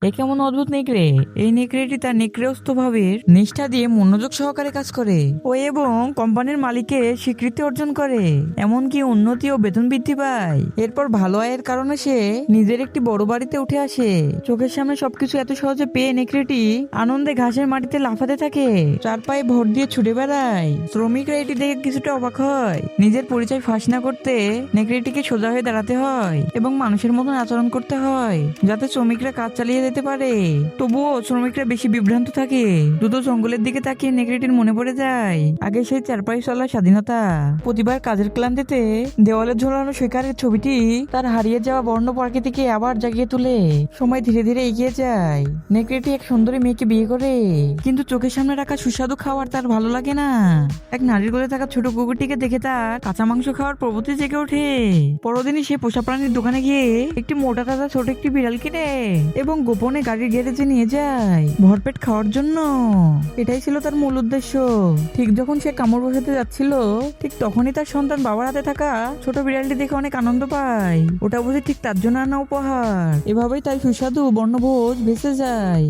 এ কেমন অদ্ভুত নেকড়ে! এই নেকড়েটি তার নেকড়েস্ত ভাবের নিষ্ঠা দিয়ে মনোযোগ সহকারে কাজ করে ও এবং কোম্পানির মালিকের স্বীকৃতি অর্জন করে, এমনকি উন্নতি ও বেতন বৃদ্ধি পায়। এরপর ভালো আয়ের কারণে সে নিজের একটি বড় বাড়িতে উঠে আসে। চোখের সামনে সবকিছু এত সহজে পেয়ে নেকড়েটি আনন্দে ঘাসের মাটিতে লাফাতে থাকে, চার পায়ে ভর দিয়ে ছুটে বেড়ায়। শ্রমিকরা এটি দেখে কিছুটা অবাক হয়। নিজের পরিচয় ফাঁস না করতে নেকড়েটিকে সোজা হয়ে দাঁড়াতে হয় এবং মানুষের মতন আচরণ করতে হয়, যাতে শ্রমিকরা কাজ চালিয়ে যেতে পারে। তবুও শ্রমিকরা বেশি বিভ্রান্ত থাকে। দ্রুত জঙ্গলের দিকে তাকিয়ে নেকড়েটির মনে পড়ে যায় আগে সেই চারপায়ে চলার স্বাধীনতা। প্রতিবার কাজের ক্লান্তিতে দেওয়ালে ঝোলানো শিকারের ছবিটি তার হারিয়ে যাওয়া বর্ণ প্রকৃতিকে আবার জাগিয়ে তোলে। সময় ধীরে ধীরে এগিয়ে যায়। নেকড়েটি এক সুন্দরী মেয়েকে বিয়ে করে, কিন্তু চোখের সামনে রাখা সুস্বাদু খাবার তার ভালো লাগে না। এক নারীর কোলে থাকা ছোট কুকুরটিকে দেখে তার কাঁচা মাংস খাওয়ার প্রবৃত্তি জেগে ওঠে। পরদিনই সে পোষা প্রাণীর দোকানে গিয়ে একটি মোটা তাজা ছোট একটি বিড়াল কিনে এবং গোপনে গাড়ির গ্যারেজে নিয়ে যায় ভরপেট খাওয়ার জন্য। এটাই ছিল তার মূল উদ্দেশ্য। ঠিক যখন সে কামড় বসাতে যাচ্ছিল, ঠিক তখনই তার সন্তান বাবার হাতে থাকা ছোট বিড়ালটি দেখে অনেক আনন্দ পায়। ওটা বুঝে ঠিক তার জন্য আনা উপহার। এভাবেই তাই সুস্বাদু বর্ণভোজ ভেসে যায়।